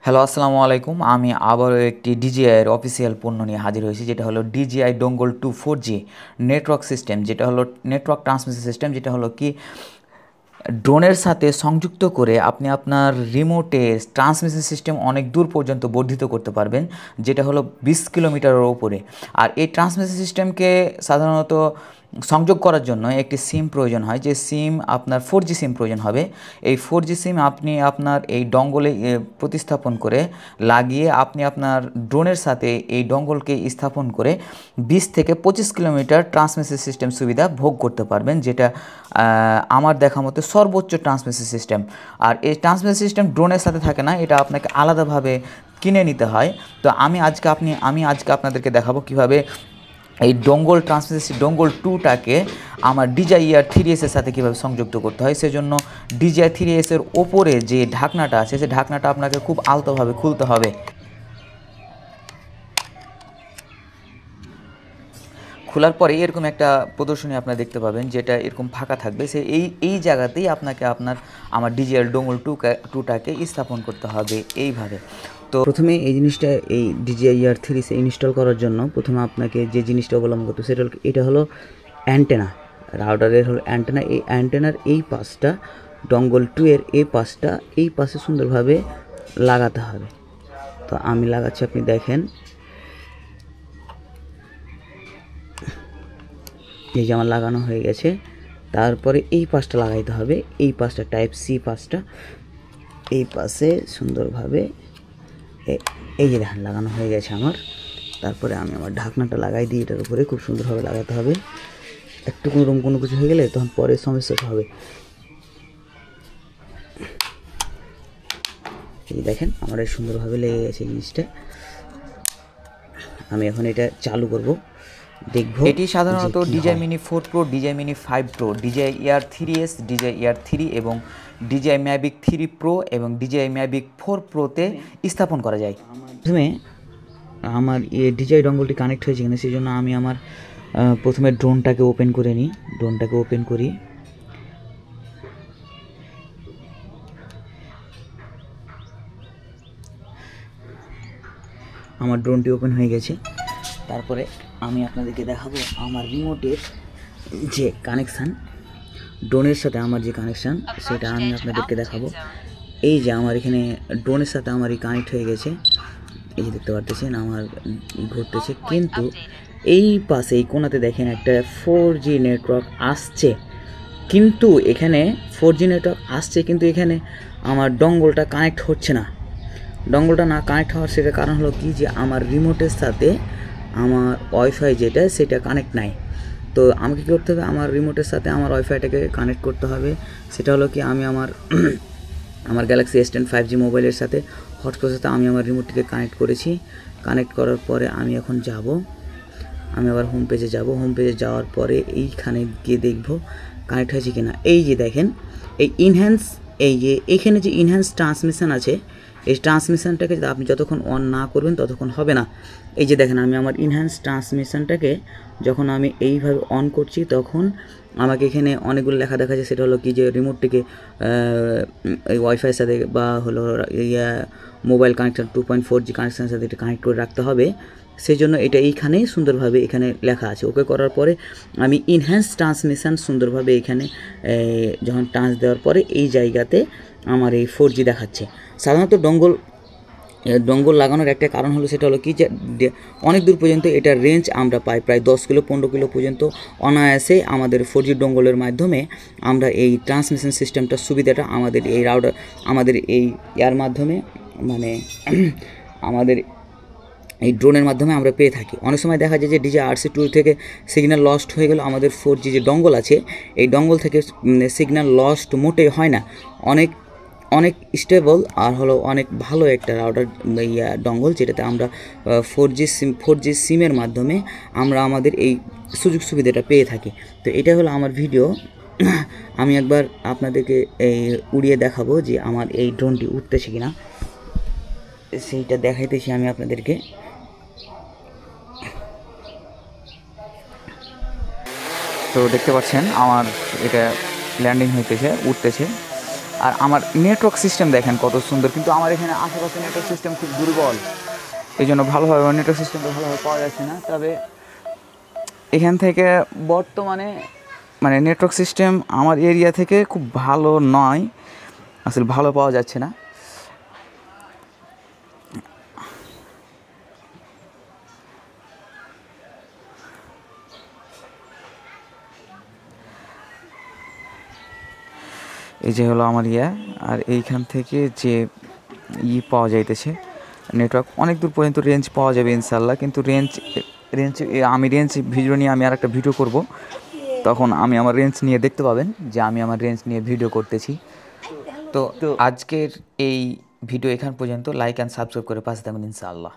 Hello, আসসালামু আলাইকুম। আমি আবারও একটি ডিজিআইয়ের অফিসিয়াল পণ্য নিয়ে হাজির হয়েছি, যেটা হলো DJI dongle 2 4G network system, যেটা হলো নেটওয়ার্ক ট্রান্সমিশন সিস্টেম, যেটা হলো কি ড্রোনের সাথে সংযুক্ত করে আপনি আপনার রিমোটে ট্রান্সমিশন সিস্টেম অনেক দূর পর্যন্ত বর্ধিত করতে পারবেন, যেটা হলো 20 কিলোমিটারের ওপরে। আর এই ট্রান্সমিশন সিস্টেমকে সাধারণত সংযোগ করার জন্য একটি সিম প্রয়োজন হয়, যে সিম আপনার 4G সিম প্রয়োজন হবে। এই 4G সিম আপনি আপনার এই ডঙ্গলে প্রতিস্থাপন করে লাগিয়ে আপনি আপনার ড্রোনের সাথে এই ডঙ্গলকে স্থাপন করে 20 থেকে 25 কিলোমিটার ট্রান্সমিশন সিস্টেম সুবিধা ভোগ করতে পারবেন, যেটা আমার দেখা মতো সর্বোচ্চ ট্রান্সমিশন সিস্টেম। আর এই ট্রান্সমিশন সিস্টেম ড্রোনের সাথে থাকে না, এটা আপনাকে আলাদাভাবে কিনে নিতে হয়। তো আমি আজকে আপনাদেরকে দেখাবো কিভাবে এই ডোঙ্গল ট্রান্সমিশন ডোঙ্গল 2টাকে আমার DJI-R 3S এর সাথে কীভাবে সংযুক্ত করতে হয়। সেজন্য DJI 3S এর ওপরে যে ঢাকনাটা আছে, সেই ঢাকনাটা আপনাকে খুব আলতোভাবে খুলতে হবে। খোলার পরে এরকম একটা প্রদর্শনী আপনারা দেখতে পাবেন, যেটা এরকম ফাঁকা থাকবে। এই জায়গাতেই আপনাকে আমার DJI ডোঙ্গল 2টাকে স্থাপন করতে হবে এইভাবে। তো প্রথমে এই জিনিসটা, এই DJI-R 3S ইনস্টল করার জন্য প্রথমে আপনাকে যে জিনিসটা অবলম্বন করতে, সেটা এটা হলো অ্যান্টেনা। রাউটারের হলো অ্যান্টেনা। এই অ্যান্টেনার এই পাশটা ডোঙ্গল 2 এর এই পাশে সুন্দরভাবে লাগাতে হবে। তো আমি লাগাচ্ছি, আপনি দেখেন। এই যে আমার লাগানো হয়ে গেছে। তারপরে এই পাশটা লাগাইতে হবে, এই পাশটা টাইপ সি পাশটা এই পাশে সুন্দরভাবে এই যে দেখেন লাগানো হয়ে গেছে আমার। তারপরে আমি আমার ঢাকনাটা লাগাই দিই, এটার উপরে খুব সুন্দরভাবে লাগাতে হবে। একটু কোনো কিছু হয়ে গেলে তখন পরে সমস্যা হবে। এই দেখেন আমার এই সুন্দরভাবে লেগে গেছে জিনিসটা। আমি এখন এটা চালু করব, দেখব। এটি সাধারণত DJI Mini 4 Pro, DJI Mini 5 Pro, DJI-R 3S, DJI-R 3 এবং DJI Mavic 3 Pro এবং DJI Mavic 4 Pro-তে স্থাপন করা যায়। প্রথমে আমার DJI ডঙ্গলটি কানেক্ট হয়েছে কিনা সেই জন্য আমি আমার প্রথমে ড্রোনটাকে ওপেন করে নিই। ড্রোনটাকে ওপেন করি। আমার ড্রোনটি ওপেন হয়ে গেছে। তারপরে আমি আপনাদেরকে দেখাবো আমার রিমোটের যে কানেকশান, ড্রোনের সাথে আমার যে কানেকশান, সেটা আমি আপনাদেরকে দেখাবো। এই যে আমার এখানে ড্রোনের সাথে আমার কানেক্ট হয়ে গেছে। এই যে দেখতে পারতেছেন আমার ঘুরতেছে, কিন্তু এই পাশে এই কোণাতে দেখেন একটা 4G নেটওয়ার্ক আসছে, কিন্তু এখানে 4G নেটওয়ার্ক আসছে, কিন্তু এখানে আমার ডঙ্গলটা কানেক্ট হচ্ছে না। ডঙ্গলটা না কানেক্ট হওয়ার সেটা কারণ হলো কি, যে আমার রিমোটের সাথে আমার ওয়াইফাই যেটা, সেটা কানেক্ট নাই। তো আমাকে কী করতে হবে, আমার রিমোটের সাথে আমার ওয়াইফাইটাকে কানেক্ট করতে হবে। সেটা হলো কি, আমি আমার গ্যালাক্সি S10 5G মোবাইলের সাথে হটস্পটের সাথে আমি আমার রিমোটটিকে কানেক্ট করেছি। কানেক্ট করার পরে আমি এখন আমি আবার হোম পেজে যাব। হোম পেজে যাওয়ার পরে এইখানে গিয়ে দেখব কানেক্ট হয়েছে কিনা। এই যে দেখেন এই এইখানে যে ইনহ্যান্স ট্রান্সমিশন আছে, এই ট্রান্সমিশনটাকে আপনি যতক্ষণ অন না করবেন ততক্ষণ হবে না। এই যে দেখেন আমি আমার ইনহ্যান্স ট্রান্সমিশনটাকে যখন আমি এইভাবে অন করছি, তখন আমাকে এখানে অনেকগুলো লেখা দেখা যায়। সেটা হলো কি, যে রিমোটটিকে এই ওয়াইফাইয়ের সাথে বা হলো মোবাইল কানেকশন 2.4G কানেকশানের সাথে এটা কানেক্ট করে রাখতে হবে। সেই জন্য এটা এইখানেই সুন্দরভাবে এখানে লেখা আছে। ওকে করার পরে আমি ইনহ্যান্স ট্রান্সমিশন সুন্দরভাবে এখানে যখন টাচ দেওয়ার পরে এই জায়গাতে আমার এই 4G দেখাচ্ছে। সাধারণত ডঙ্গল লাগানোর একটা কারণ হলো, সেটা হলো কি, যে অনেক দূর পর্যন্ত এটার রেঞ্জ আমরা পাই, প্রায় 10 কিলো 15 কিলো পর্যন্ত অনায়াসে আমাদের 4G ডঙ্গলের মাধ্যমে আমরা এই ট্রান্সমিশন সিস্টেমটার সুবিধাটা আমাদের এই রাউটার, আমাদের এই ইয়ার মাধ্যমে, মানে আমাদের এই ড্রোনের মাধ্যমে আমরা পেয়ে থাকি। অনেক সময় দেখা যায় যে DJI RC2 থেকে সিগন্যাল লস্ট হয়ে গেল, আমাদের 4G যে ডঙ্গল আছে, এই ডঙ্গল থেকে সিগন্যাল লস্ট মোটেই হয় না। অনেক স্টেবল আর হলো অনেক ভালো একটা রাউটার ডঙ্গল, যেটাতে আমরা 4G সিমের মাধ্যমে আমরা আমাদের এই সুযোগ সুবিধাটা পেয়ে থাকি। তো এটা হলো আমার ভিডিও। আমি একবার আপনাদেরকে এই উড়িয়ে দেখাবো যে আমার এই ড্রোনটি উঠতেছে কিনা, সেইটা দেখাইতেছি আমি আপনাদেরকে। তো দেখতে পাচ্ছেন আমার এটা ল্যান্ডিং হইতেছে, উঠতেছে। আর আমার নেটওয়ার্ক সিস্টেম দেখেন কত সুন্দর, কিন্তু আমার এখানে আশেপাশে নেটওয়ার্ক সিস্টেম খুব দুর্বল, এই জন্য ভালোভাবে নেটওয়ার্ক সিস্টেমটা ভালোভাবে পাওয়া যাচ্ছে না। তবে এখান থেকে বর্তমানে মানে নেটওয়ার্ক সিস্টেম আমার এরিয়া থেকে খুব ভালো নয়, আসলে ভালো পাওয়া যাচ্ছে না। এই যে হলো আমার আর এইখান থেকে যে পাওয়া যাইতেছে নেটওয়ার্ক অনেক দূর পর্যন্ত রেঞ্জ পাওয়া যাবে ইনশাল্লাহ, কিন্তু রেঞ্জ আমি রেঞ্জ ভিডিও নিয়ে আমি আর একটা ভিডিও করব, তখন আমি আমার রেঞ্জ নিয়ে দেখতে পাবেন যে আমি আমার রেঞ্জ নিয়ে ভিডিও করতেছি। তো আজকের এই ভিডিও এখান পর্যন্ত, লাইক অ্যান্ড সাবস্ক্রাইব করে পাশে থাকুন ইনশাআল্লাহ।